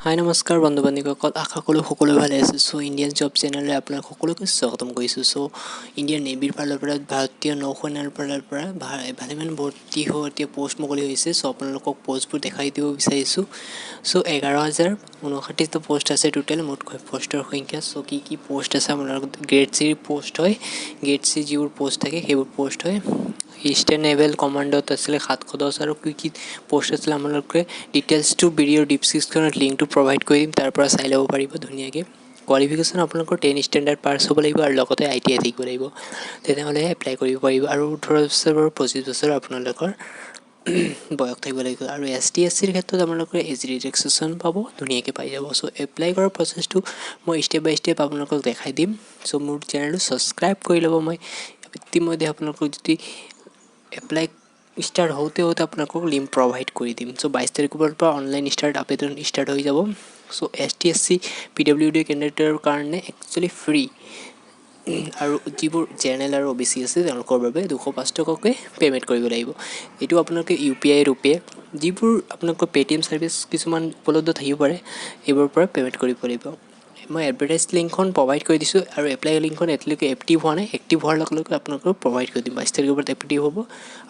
হাই নমস্কাৰ বন্ধু বান্ধৱীসকল আশা কৰোঁ সকলো ভালে আছে সো ইণ্ডিয়ান জব চেনেললৈ আপোনাক সকলোকে স্বাগতম কৰিছোঁ সো ইণ্ডিয়ান নেভিৰ ফালৰ পৰা ভাৰতীয় নৌসেনাৰ ফালৰ পৰা ভালেমান ভৰ্তি হোৱা পোষ্ট মুকলি হৈছে সো আপোনালোকক পোষ্টবোৰ দেখাই দিব বিচাৰিছোঁ সো 11,059টা পোষ্ট আছে টোটেল মুঠ পোষ্টৰ সংখ্যা সো কি পোষ্ট আছে আপোনালোক গ্ৰেড চি পোষ্ট হয় গ্ৰেড চি যিবোৰ পোষ্ট থাকে সেইবোৰ পোষ্ট হয় ইষ্টাৰ্ণ নেভেল কমাণ্ডত আছিলে 710 আৰু কি পোষ্ট আছিলে আপোনালোকে ডিটেইলছটো ভিডিঅ'ৰ ডিছক্ৰিপশ্যনত লিংকটো প্ৰভাইড কৰি দিম তাৰ পৰা চাই ল'ব পাৰিব ধুনীয়াকৈ কোৱালিফিকেশ্যন আপোনালোকৰ 10 ষ্টেণ্ডাৰ্ড পাছ হ'ব লাগিব আৰু লগতে ITI থাকিব লাগিব তেনেহ'লে এপ্লাই কৰিব পাৰিব আৰু 18 বছৰ আৰু 25 বছৰ আপোনালোকৰ বয়স থাকিব লাগিব আৰু ST SCৰ ক্ষেত্ৰত আপোনালোকে এজ ৰিলেক্সেশ্যন পাব ধুনীয়াকৈ পাই যাব সো এপ্লাই কৰাৰ প্ৰচেছটো মই ষ্টেপ বাই ষ্টেপ আপোনালোকক দেখাই দিম সো মোৰ চেনেলটো ছাবস্ক্ৰাইব কৰি ল'ব মই ইতিমধ্যে আপোনালোকক যদি এপ্লাই ষ্টাৰ্ট হওঁতে আপোনালোকক লিংক প্ৰভাইড কৰি দিম সো 22 তাৰিখৰ পৰা অনলাইন আবেদন ষ্টাৰ্ট হৈ যাব সো ST SC PWD কেণ্ডিডেটৰ কাৰণে একচুৱেলি ফ্ৰী আৰু যিবোৰ জেনেৰেল আৰু OBC আছে তেওঁলোকৰ বাবে 205 টকাকৈ পে'মেণ্ট কৰিব লাগিব এইটো আপোনালোকে UPI ৰূপে যিবোৰ আপোনালোকৰ পেটিএম ছাৰ্ভিচ কিছুমান উপলব্ধ থাকিব পাৰে এইবোৰৰ পৰা পে'মেণ্ট কৰিব লাগিব মই এডভাৰটাইজ লিংকখন প্ৰভাইড কৰি দিছোঁ আৰু এপ্লাই লিংকখন এতিয়ালৈকে এক্টিভ হোৱা নাই এক্টিভ হোৱাৰ লগে লগে আপোনালোকক প্ৰভাইড কৰি দিম 22 তাৰিখৰ পৰা এক্টিভ হ'ব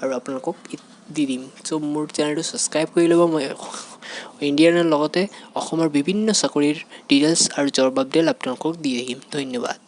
আৰু আপোনালোকক দি দিম সো মোৰ চেনেলটো ছাবস্ক্ৰাইব কৰি ল'ব মই ইণ্ডিয়ানৰ লগতে অসমৰ বিভিন্ন চাকৰিৰ ডিটেইলছ আৰু জব আপডেট আপোনালোকক দি আহিম ধন্যবাদ